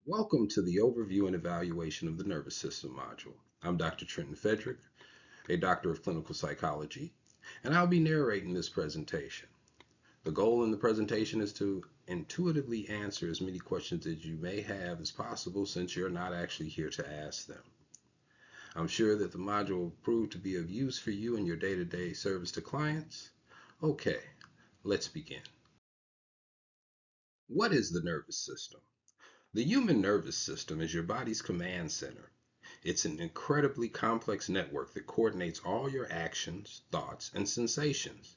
Welcome to the overview and evaluation of the nervous system module. I'm Dr. Trenton Fedrick, a doctor of clinical psychology, and I'll be narrating this presentation. The goal in the presentation is to intuitively answer as many questions as you may have as possible since you're not actually here to ask them. I'm sure that the module will prove to be of use for you in your day-to-day service to clients. Okay, let's begin. What is the nervous system? The human nervous system is your body's command center. It's an incredibly complex network that coordinates all your actions, thoughts, and sensations.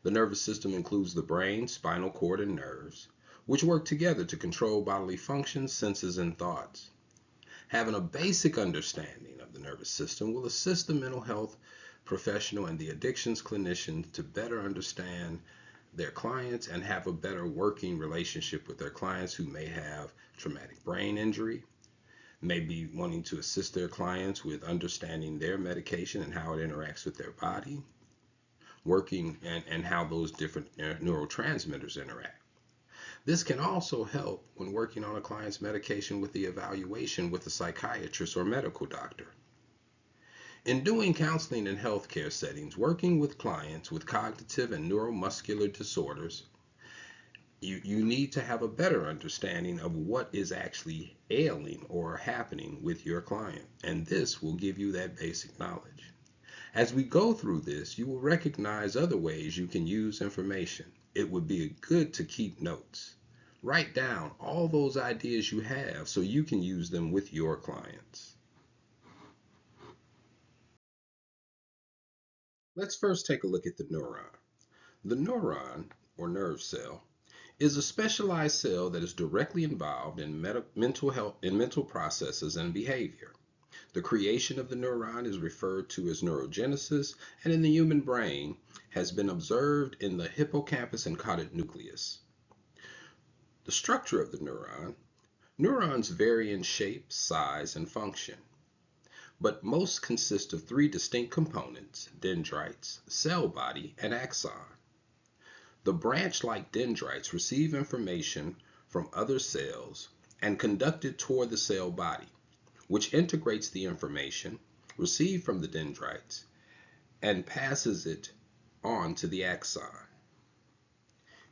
The nervous system includes the brain, spinal cord, and nerves, which work together to control bodily functions, senses, and thoughts. Having a basic understanding of the nervous system will assist the mental health professional and the addictions clinician to better understand their clients and have a better working relationship with their clients who may have traumatic brain injury, may be wanting to assist their clients with understanding their medication and how it interacts with their body, working and how those different neurotransmitters interact. This can also help when working on a client's medication with the evaluation with a psychiatrist or medical doctor. In doing counseling in healthcare settings, working with clients with cognitive and neuromuscular disorders, you need to have a better understanding of what is actually ailing or happening with your client, and this will give you that basic knowledge. As we go through this, you will recognize other ways you can use information. It would be good to keep notes. Write down all those ideas you have so you can use them with your clients. Let's first take a look at the neuron. The neuron, or nerve cell, is a specialized cell that is directly involved in mental processes and behavior. The creation of the neuron is referred to as neurogenesis, and in the human brain has been observed in the hippocampus and caudate nucleus. The structure of the neuron. Neurons vary in shape, size, and function, but most consist of three distinct components: dendrites, cell body, and axon. The branch-like dendrites receive information from other cells and conduct it toward the cell body, which integrates the information received from the dendrites and passes it on to the axon.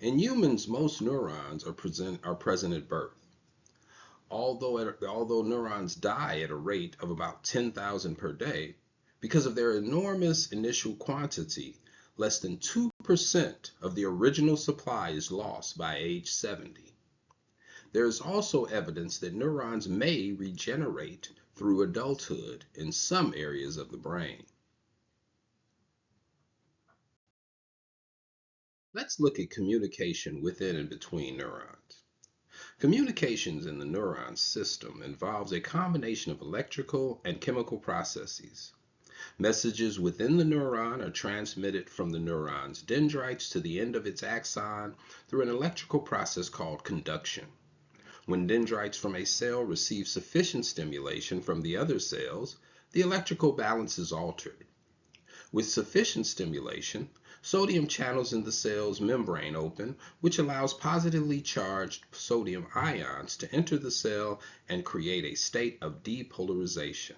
In humans, most neurons are present at birth. Although neurons die at a rate of about 10,000 per day, because of their enormous initial quantity, less than 2% of the original supply is lost by age 70. There is also evidence that neurons may regenerate through adulthood in some areas of the brain. Let's look at communication within and between neurons. Communications in the neuron system involves a combination of electrical and chemical processes. Messages within the neuron are transmitted from the neuron's dendrites to the end of its axon through an electrical process called conduction. When dendrites from a cell receive sufficient stimulation from the other cells, the electrical balance is altered. With sufficient stimulation, sodium channels in the cell's membrane open, which allows positively charged sodium ions to enter the cell and create a state of depolarization.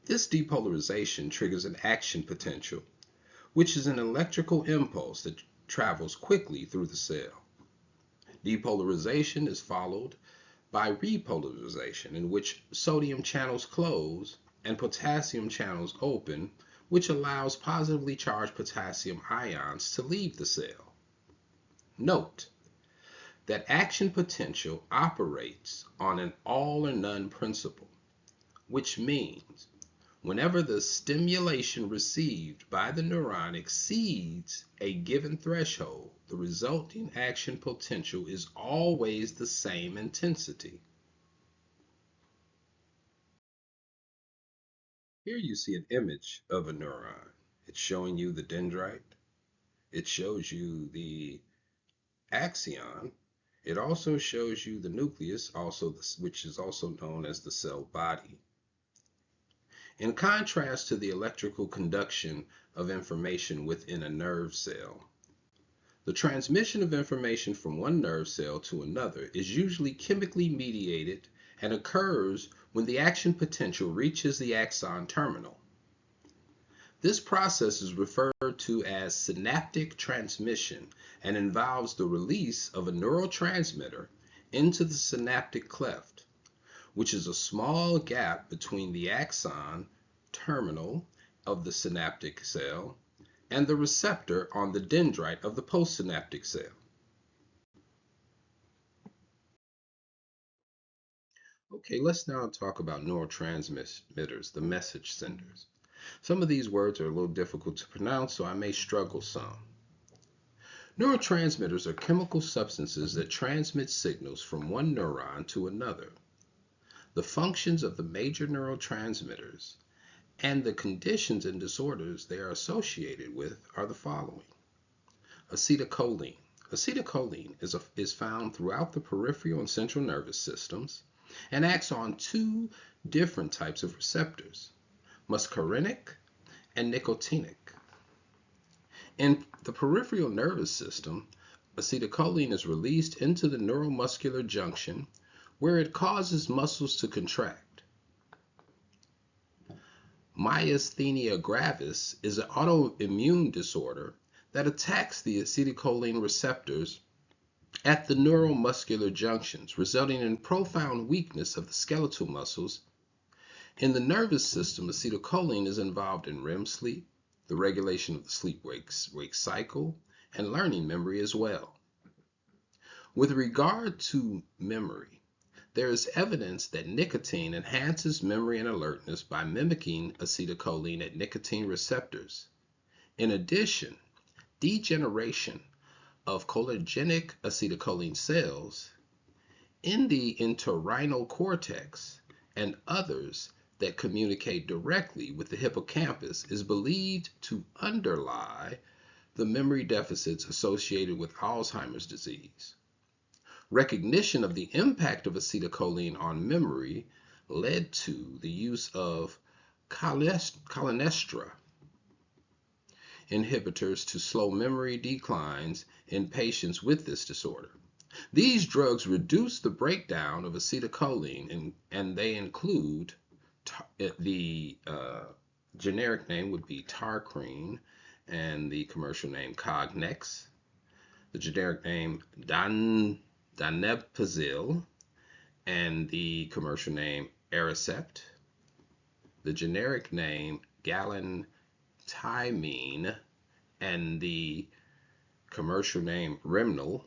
This depolarization triggers an action potential, which is an electrical impulse that travels quickly through the cell. Depolarization is followed by repolarization, in which sodium channels close and potassium channels open, which allows positively charged potassium ions to leave the cell. Note that action potential operates on an all or none principle, which means whenever the stimulation received by the neuron exceeds a given threshold, the resulting action potential is always the same intensity. Here you see an image of a neuron. It's showing you the dendrite. It shows you the axon. It also shows you the nucleus, which is also known as the cell body. In contrast to the electrical conduction of information within a nerve cell, The transmission of information from one nerve cell to another is usually chemically mediated and occurs when the action potential reaches the axon terminal. This process is referred to as synaptic transmission and involves the release of a neurotransmitter into the synaptic cleft, which is a small gap between the axon terminal of the synaptic cell and the receptor on the dendrite of the postsynaptic cell. Okay, let's now talk about neurotransmitters, the message senders. Some of these words are a little difficult to pronounce, so I may struggle some. Neurotransmitters are chemical substances that transmit signals from one neuron to another. The functions of the major neurotransmitters and the conditions and disorders they are associated with are the following. Acetylcholine. Acetylcholine is found throughout the peripheral and central nervous systems and acts on two different types of receptors, muscarinic and nicotinic. In the peripheral nervous system, acetylcholine is released into the neuromuscular junction where it causes muscles to contract. Myasthenia gravis is an autoimmune disorder that attacks the acetylcholine receptors at the neuromuscular junctions, resulting in profound weakness of the skeletal muscles. In the nervous system, acetylcholine is involved in REM sleep, the regulation of the sleep-wake cycle, and learning memory as well. With regard to memory, there is evidence that nicotine enhances memory and alertness by mimicking acetylcholine at nicotine receptors. In addition, degeneration of cholinergic acetylcholine cells in the entorhinal cortex and others that communicate directly with the hippocampus is believed to underlie the memory deficits associated with Alzheimer's disease. Recognition of the impact of acetylcholine on memory led to the use of cholinesterase inhibitors to slow memory declines in patients with this disorder. These drugs reduce the breakdown of acetylcholine, and they include the generic name would be Tarquine, and the commercial name Cognex. The generic name Donepezil, and the commercial name Aricept. The generic name Galantamine, and the commercial name Remnel.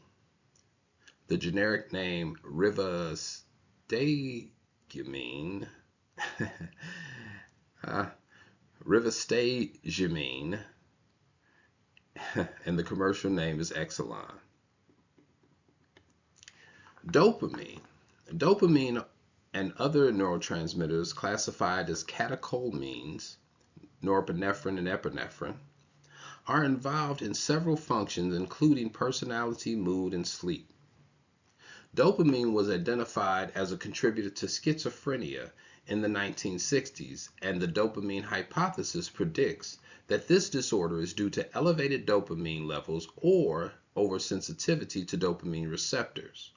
The generic name Rivastagamine, Rivastagamine, and the commercial name is Exelon. Dopamine. Dopamine and other neurotransmitters classified as catecholamines, norepinephrine and epinephrine, are involved in several functions including personality, mood, and sleep. Dopamine was identified as a contributor to schizophrenia in the 1960s, and the dopamine hypothesis predicts that this disorder is due to elevated dopamine levels or oversensitivity to dopamine receptors.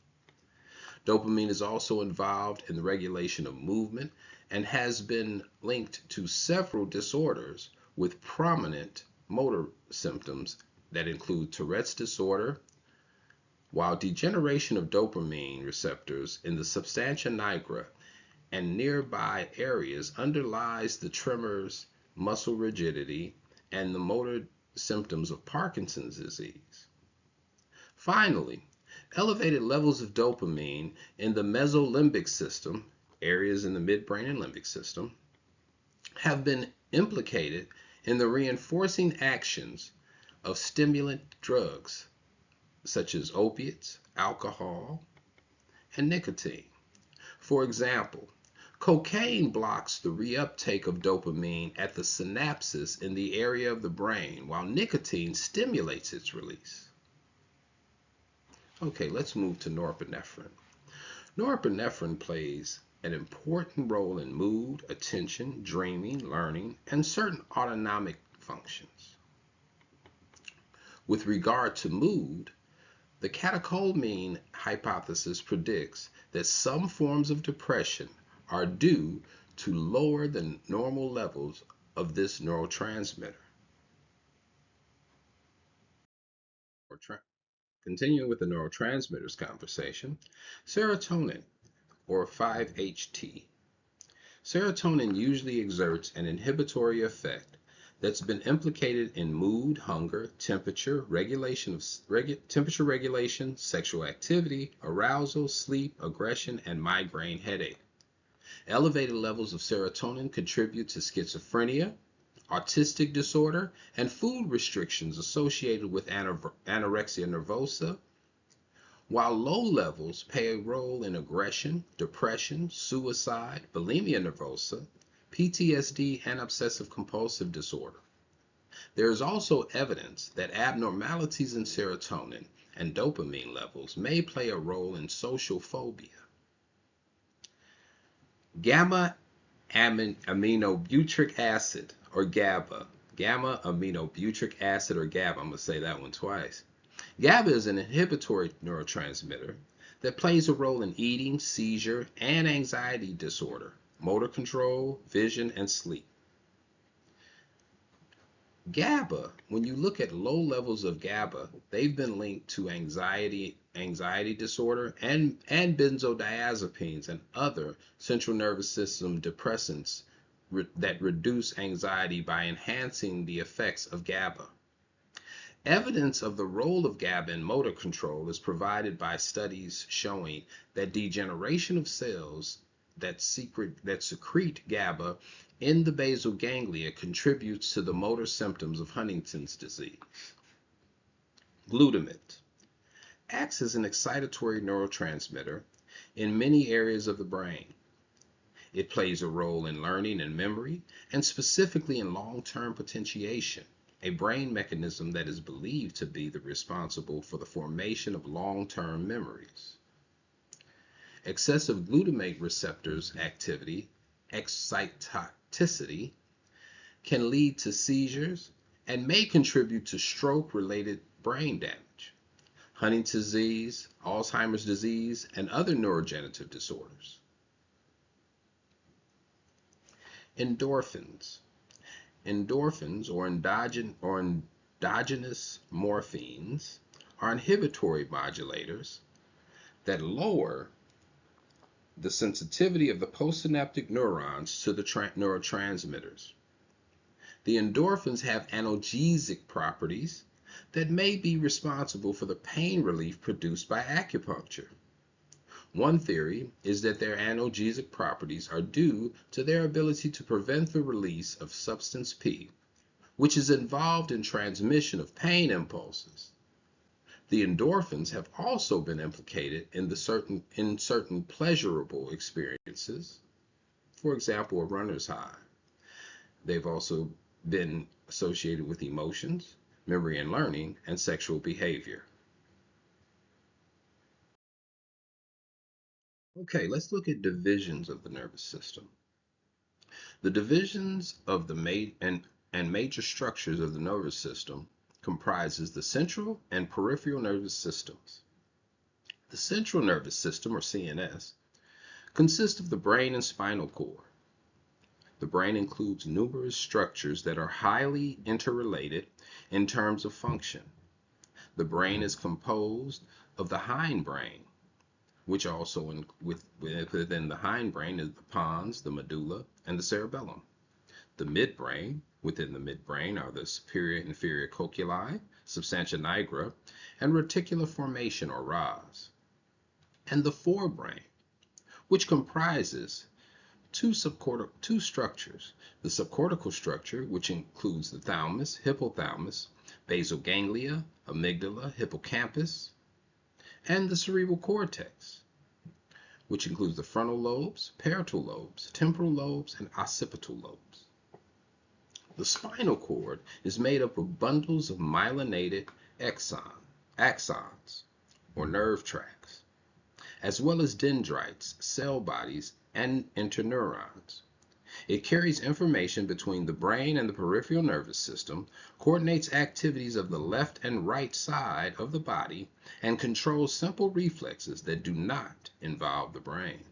Dopamine is also involved in the regulation of movement and has been linked to several disorders with prominent motor symptoms that include Tourette's disorder, while degeneration of dopamine receptors in the substantia nigra and nearby areas underlies the tremors, muscle rigidity, and the motor symptoms of Parkinson's disease. Finally, elevated levels of dopamine in the mesolimbic system, areas in the midbrain and limbic system, have been implicated in the reinforcing actions of stimulant drugs such as opiates, alcohol, and nicotine. For example, cocaine blocks the reuptake of dopamine at the synapses in the area of the brain, while nicotine stimulates its release. Okay, let's move to norepinephrine. Norepinephrine plays an important role in mood, attention, dreaming, learning, and certain autonomic functions. With regard to mood, the catecholamine hypothesis predicts that some forms of depression are due to lower than normal levels of this neurotransmitter. Continuing with the neurotransmitters conversation, serotonin, or 5-HT. Serotonin usually exerts an inhibitory effect that's been implicated in mood, hunger, temperature regulation, sexual activity, arousal, sleep, aggression, and migraine headache. Elevated levels of serotonin contribute to schizophrenia, autistic disorder, and food restrictions associated with anorexia nervosa, while low levels play a role in aggression, depression, suicide, bulimia nervosa, PTSD, and obsessive compulsive disorder. There is also evidence that abnormalities in serotonin and dopamine levels may play a role in social phobia. Gamma aminobutyric acid, or GABA. Gamma aminobutyric acid, or GABA. I'm going to say that one twice. GABA is an inhibitory neurotransmitter that plays a role in eating, seizure, and anxiety disorder, motor control, vision, and sleep. GABA, when you look at low levels of GABA, they've been linked to anxiety disorder, and benzodiazepines and other central nervous system depressants that reduce anxiety by enhancing the effects of GABA. Evidence of the role of GABA in motor control is provided by studies showing that degeneration of cells that secrete GABA in the basal ganglia contributes to the motor symptoms of Huntington's disease. Glutamate acts as an excitatory neurotransmitter in many areas of the brain. It plays a role in learning and memory, and specifically in long-term potentiation, a brain mechanism that is believed to be responsible for the formation of long-term memories. Excessive glutamate receptors activity, excitotoxicity, can lead to seizures and may contribute to stroke-related brain damage, Huntington's disease, Alzheimer's disease, and other neurodegenerative disorders. Endorphins. Endorphins, or endogenous morphines, are inhibitory modulators that lower the sensitivity of the postsynaptic neurons to the neurotransmitters. The endorphins have analgesic properties that may be responsible for the pain relief produced by acupuncture. One theory is that their analgesic properties are due to their ability to prevent the release of substance P, which is involved in transmission of pain impulses. The endorphins have also been implicated in certain pleasurable experiences, for example, a runner's high. They've also been associated with emotions, memory and learning, and sexual behavior. Okay, let's look at divisions of the nervous system. The divisions of the major structures of the nervous system comprises the central and peripheral nervous systems. The central nervous system, or CNS, consists of the brain and spinal cord. The brain includes numerous structures that are highly interrelated in terms of function. The brain is composed of the hindbrain, which also within the hindbrain is the pons, the medulla, and the cerebellum. The midbrain, within the midbrain are the superior and inferior cocci, substantia nigra, and reticular formation, or ROS. And the forebrain, which comprises two structures. The subcortical structure, which includes the thalamus, hypothalamus, basal ganglia, amygdala, hippocampus, and the cerebral cortex, which includes the frontal lobes, parietal lobes, temporal lobes, and occipital lobes. The spinal cord is made up of bundles of myelinated axons, or nerve tracts, as well as dendrites, cell bodies, and interneurons. It carries information between the brain and the peripheral nervous system, coordinates activities of the left and right side of the body, and controls simple reflexes that do not involve the brain.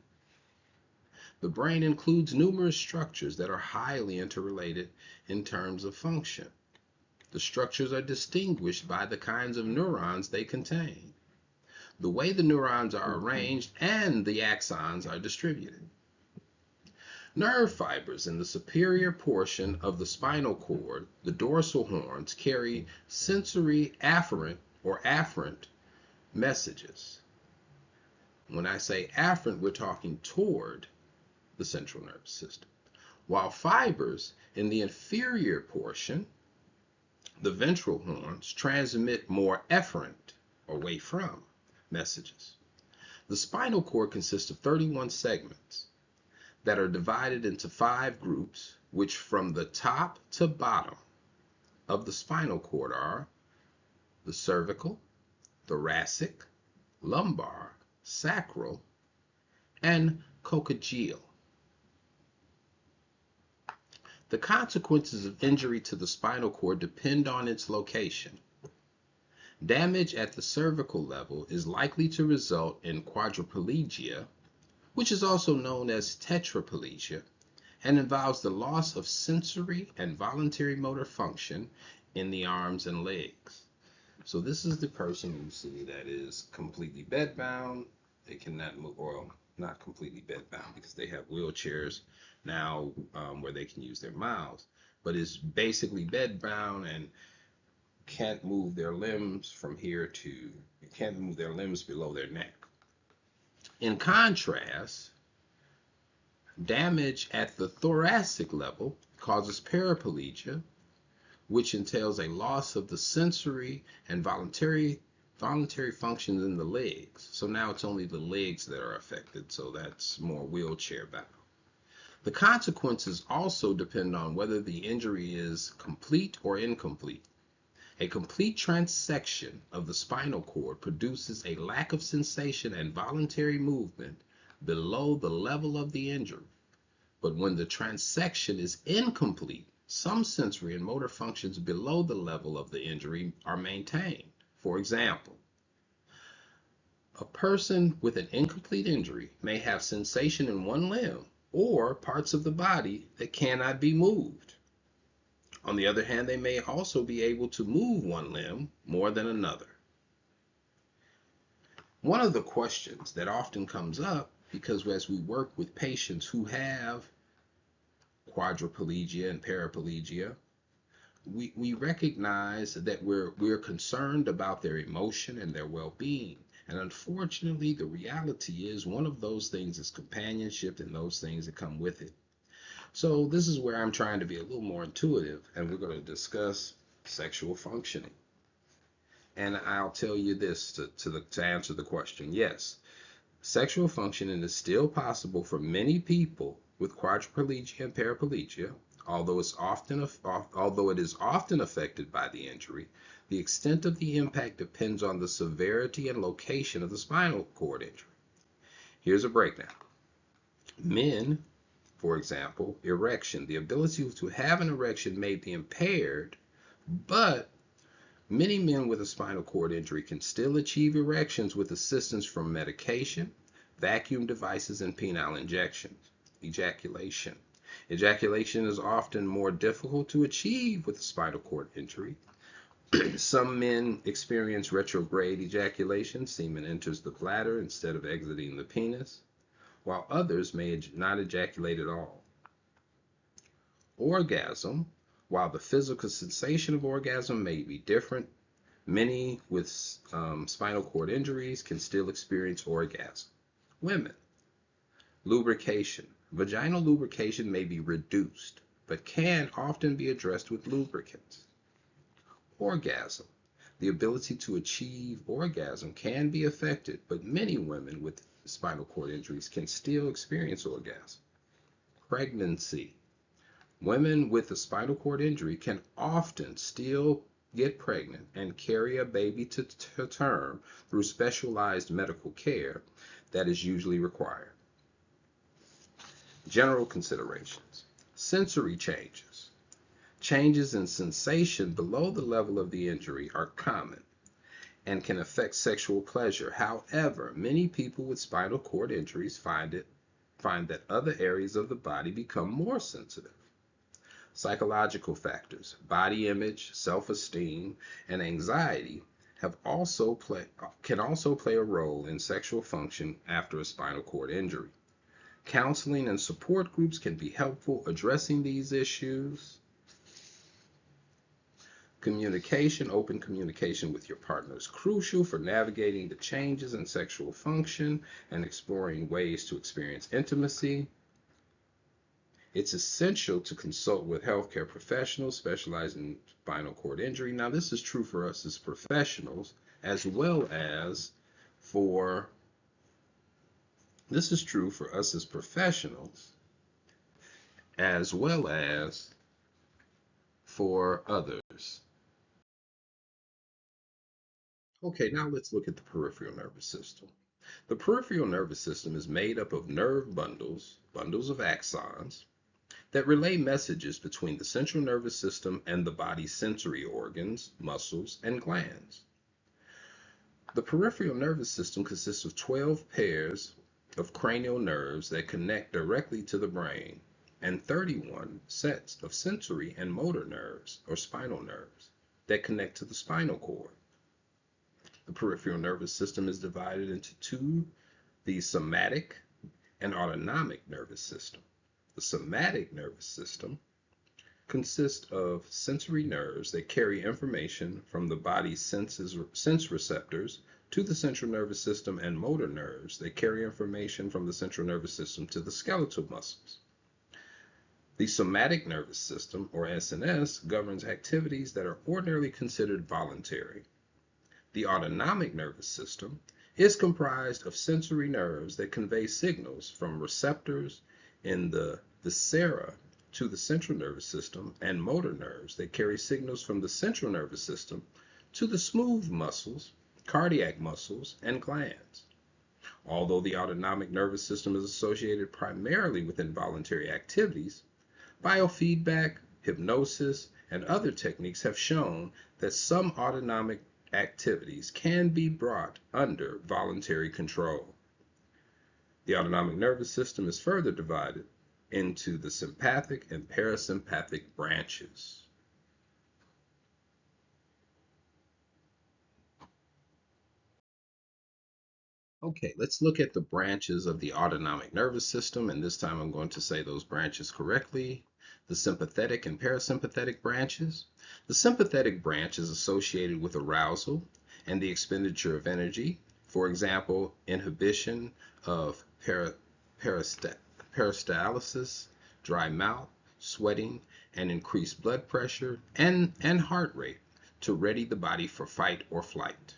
The brain includes numerous structures that are highly interrelated in terms of function. The structures are distinguished by the kinds of neurons they contain, the way the neurons are arranged, and the axons are distributed. Nerve fibers in the superior portion of the spinal cord, the dorsal horns, carry sensory afferent messages. When I say afferent, we're talking toward the central nervous system, while fibers in the inferior portion, the ventral horns, transmit more efferent, away from, messages. The spinal cord consists of 31 segments that are divided into 5 groups, which from the top to bottom of the spinal cord are the cervical, thoracic, lumbar, sacral, and coccygeal. The consequences of injury to the spinal cord depend on its location. Damage at the cervical level is likely to result in quadriplegia, which is also known as tetraplegia, and involves the loss of sensory and voluntary motor function in the arms and legs. So this is the person you see that is completely bedbound. They cannot move, or not completely bedbound because they have wheelchairs now where they can use their mouths, but is basically bedbound and can't move their limbs from here to, can't move their limbs below their neck. In contrast, damage at the thoracic level causes paraplegia, which entails a loss of the sensory and voluntary functions in the legs. So now it's only the legs that are affected, so that's more wheelchair bound. The consequences also depend on whether the injury is complete or incomplete. A complete transection of the spinal cord produces a lack of sensation and voluntary movement below the level of the injury. But when the transection is incomplete, some sensory and motor functions below the level of the injury are maintained. For example, a person with an incomplete injury may have sensation in one limb or parts of the body that cannot be moved. On the other hand, they may also be able to move one limb more than another. One of the questions that often comes up, because as we work with patients who have quadriplegia and paraplegia, we recognize that we're concerned about their emotion and their well-being. And unfortunately, the reality is one of those things is companionship and those things that come with it. So this is where I'm trying to be a little more intuitive, and we're going to discuss sexual functioning. And I'll tell you this to answer the question. Yes, sexual functioning is still possible for many people with quadriplegia and paraplegia, although it is often affected by the injury. The extent of the impact depends on the severity and location of the spinal cord injury. Here's a breakdown. Men, for example, erection. The ability to have an erection may be impaired, but many men with a spinal cord injury can still achieve erections with assistance from medication, vacuum devices, and penile injections. Ejaculation. Ejaculation is often more difficult to achieve with a spinal cord injury. Some men experience retrograde ejaculation. Semen enters the bladder instead of exiting the penis, while others may not ejaculate at all. Orgasm. While the physical sensation of orgasm may be different, many with spinal cord injuries can still experience orgasm. Women. Lubrication. Vaginal lubrication may be reduced, but can often be addressed with lubricants. Orgasm. The ability to achieve orgasm can be affected, but many women with spinal cord injuries can still experience orgasm. Pregnancy. Women with a spinal cord injury can often still get pregnant and carry a baby to term through specialized medical care that is usually required. General considerations. Sensory changes. Changes in sensation below the level of the injury are common and can affect sexual pleasure. However, many people with spinal cord injuries find that other areas of the body become more sensitive. Psychological factors, body image, self-esteem, and anxiety can also play a role in sexual function after a spinal cord injury. Counseling and support groups can be helpful addressing these issues. Communication, open communication with your partner is crucial for navigating the changes in sexual function and exploring ways to experience intimacy. It's essential to consult with healthcare professionals specializing in spinal cord injury. Now, this is true for us as professionals as well as for others. Okay, now let's look at the peripheral nervous system. The peripheral nervous system is made up of nerve bundles of axons, that relay messages between the central nervous system and the body's sensory organs, muscles, and glands. The peripheral nervous system consists of 12 pairs of cranial nerves that connect directly to the brain, and 31 sets of sensory and motor nerves, or spinal nerves, that connect to the spinal cord. The peripheral nervous system is divided into two, the somatic and autonomic nervous system. The somatic nervous system consists of sensory nerves that carry information from the body's sense receptors to the central nervous system, and motor nerves that carry information from the central nervous system to the skeletal muscles. The somatic nervous system, or SNS, governs activities that are ordinarily considered voluntary. The autonomic nervous system is comprised of sensory nerves that convey signals from receptors in the viscera to the central nervous system, and motor nerves that carry signals from the central nervous system to the smooth muscles, cardiac muscles, and glands. Although the autonomic nervous system is associated primarily with involuntary activities, biofeedback, hypnosis, and other techniques have shown that some autonomic activities can be brought under voluntary control. The autonomic nervous system is further divided into the sympathetic and parasympathetic branches. Okay, let's look at the branches of the autonomic nervous system, and this time I'm going to say those branches correctly. The sympathetic and parasympathetic branches. The sympathetic branch is associated with arousal and the expenditure of energy. For example, inhibition of peristalsis, dry mouth, sweating, and increased blood pressure and heart rate to ready the body for fight or flight.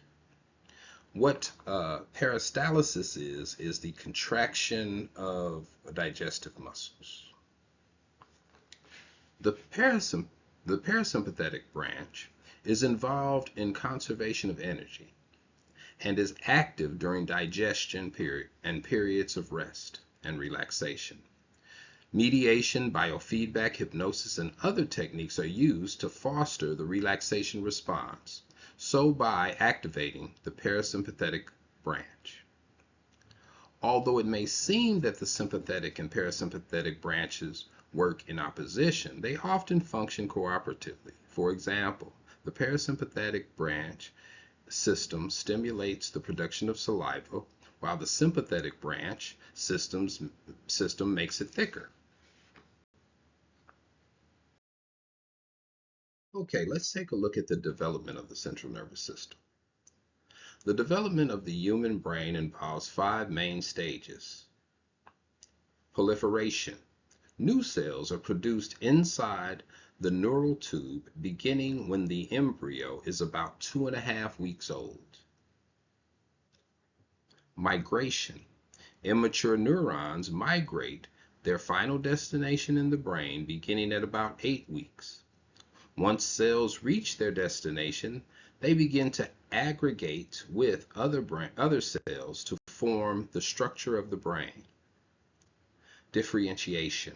What peristalsis is the contraction of digestive muscles. The parasympathetic branch is involved in conservation of energy and is active during digestion and periods of rest and relaxation. Mediation, biofeedback, hypnosis, and other techniques are used to foster the relaxation response, so by activating the parasympathetic branch. Although it may seem that the sympathetic and parasympathetic branches work in opposition, they often function cooperatively. For example, the parasympathetic branch system stimulates the production of saliva, while the sympathetic branch system makes it thicker. Okay, let's take a look at the development of the central nervous system. The development of the human brain involves 5 main stages. Proliferation. New cells are produced inside the neural tube beginning when the embryo is about 2.5 weeks old. Migration. Immature neurons migrate their final destination in the brain beginning at about 8 weeks. Once cells reach their destination, they begin to aggregate with other cells to form the structure of the brain. Differentiation.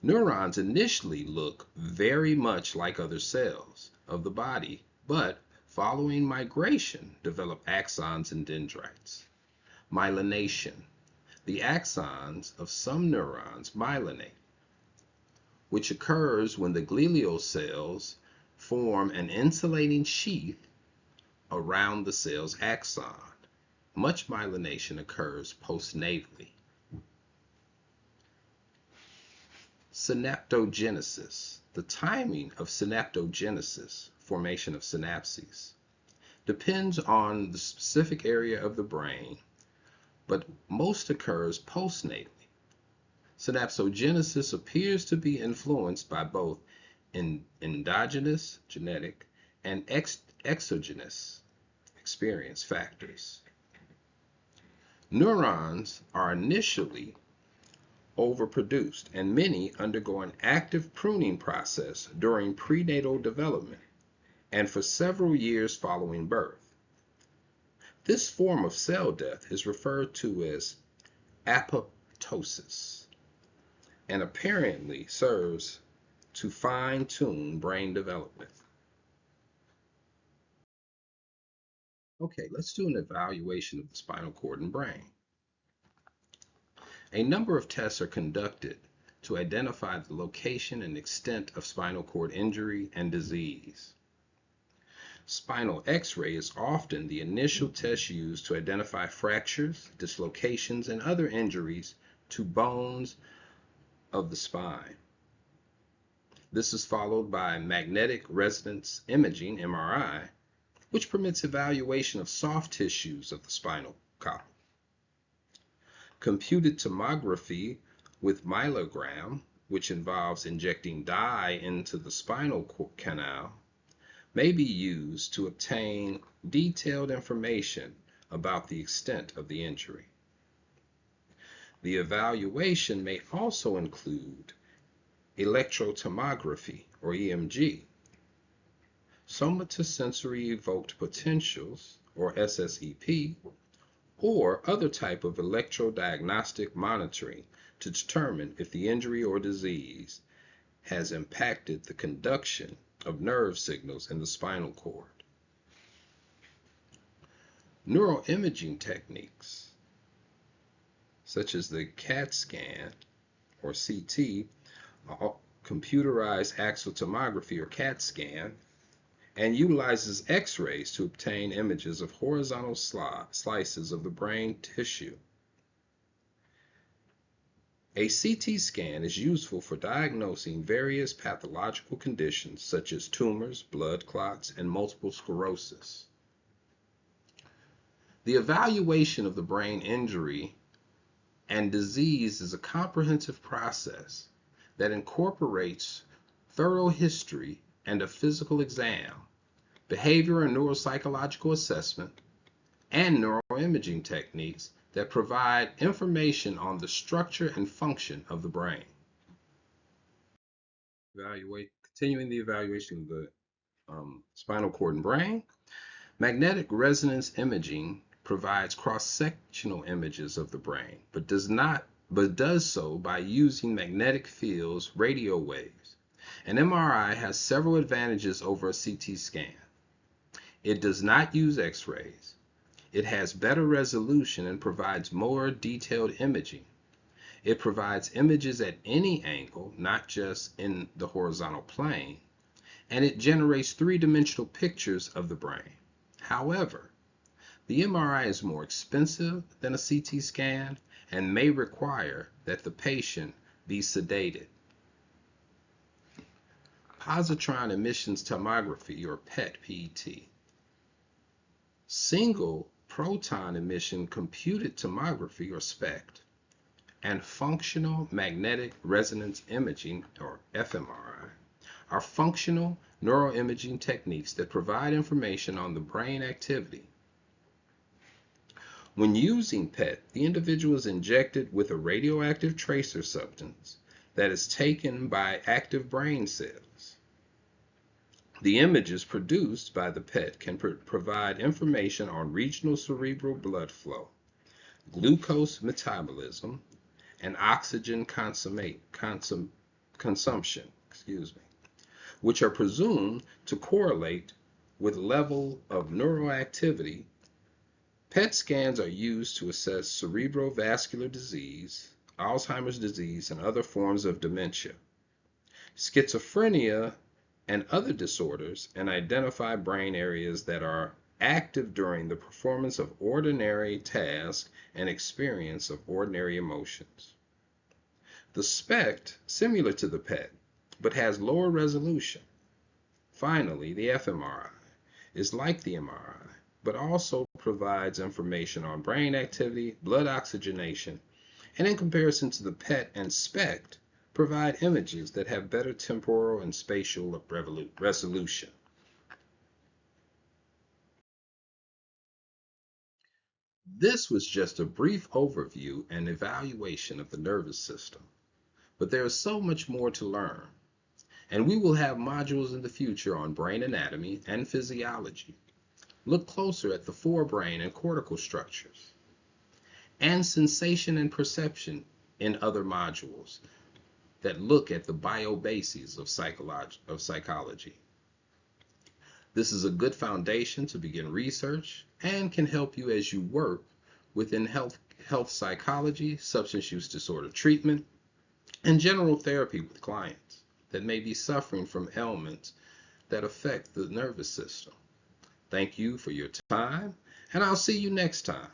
Neurons initially look very much like other cells of the body, but following migration develop axons and dendrites. Myelination. The axons of some neurons myelinate, which occurs when the glial cells form an insulating sheath around the cell's axon. Much myelination occurs postnatally. Synaptogenesis. The timing of synaptogenesis, formation of synapses, depends on the specific area of the brain, but most occurs postnatally. Synaptogenesis appears to be influenced by both endogenous, genetic, and exogenous experience factors. Neurons are initially overproduced, and many undergo an active pruning process during prenatal development and for several years following birth. This form of cell death is referred to as apoptosis and apparently serves to fine-tune brain development. Okay, let's do an evaluation of the spinal cord and brain. A number of tests are conducted to identify the location and extent of spinal cord injury and disease. Spinal X-ray is often the initial test used to identify fractures, dislocations, and other injuries to bones of the spine. This is followed by magnetic resonance imaging, MRI, which permits evaluation of soft tissues of the spinal column. Computed tomography with myelogram, which involves injecting dye into the spinal canal, may be used to obtain detailed information about the extent of the injury. The evaluation may also include electrotomography, or EMG, somatosensory evoked potentials, or SSEP, or other type of electrodiagnostic monitoring to determine if the injury or disease has impacted the conduction of nerve signals in the spinal cord. Neuroimaging techniques, such as the CAT scan or CT, computerized axial tomography or CAT scan, and utilizes X-rays to obtain images of horizontal slices of the brain tissue. A CT scan is useful for diagnosing various pathological conditions such as tumors, blood clots, and multiple sclerosis. The evaluation of the brain injury and disease is a comprehensive process that incorporates thorough history and a physical exam, behavior and neuropsychological assessment, and neuroimaging techniques that provide information on the structure and function of the brain. Continuing the evaluation of the spinal cord and brain, magnetic resonance imaging provides cross-sectional images of the brain, but does so by using magnetic fields, radio waves. An MRI has several advantages over a CT scan. It does not use X-rays. It has better resolution and provides more detailed imaging. It provides images at any angle, not just in the horizontal plane, and it generates three-dimensional pictures of the brain. However, the MRI is more expensive than a CT scan and may require that the patient be sedated. Positron emission tomography, or PET. Single proton emission computed tomography, or SPECT, and functional magnetic resonance imaging, or fMRI, are functional neuroimaging techniques that provide information on the brain activity. When using PET, the individual is injected with a radioactive tracer substance that is taken by active brain cells. The images produced by the PET can provide information on regional cerebral blood flow, glucose metabolism, and oxygen consumption, which are presumed to correlate with level of neuroactivity. PET scans are used to assess cerebrovascular disease, Alzheimer's disease, and other forms of dementia, schizophrenia, and other disorders, and identify brain areas that are active during the performance of ordinary tasks and experience of ordinary emotions. The SPECT, similar to the PET, but has lower resolution. Finally, the fMRI is like the MRI, but also provides information on brain activity, blood oxygenation, and in comparison to the PET and SPECT, provide images that have better temporal and spatial resolution. This was just a brief overview and evaluation of the nervous system, but there is so much more to learn, and we will have modules in the future on brain anatomy and physiology. Look closer at the forebrain and cortical structures, and sensation and perception in other modules that look at the biobases of psychology. This is a good foundation to begin research and can help you as you work within health psychology, substance use disorder treatment, and general therapy with clients that may be suffering from ailments that affect the nervous system. Thank you for your time, and I'll see you next time.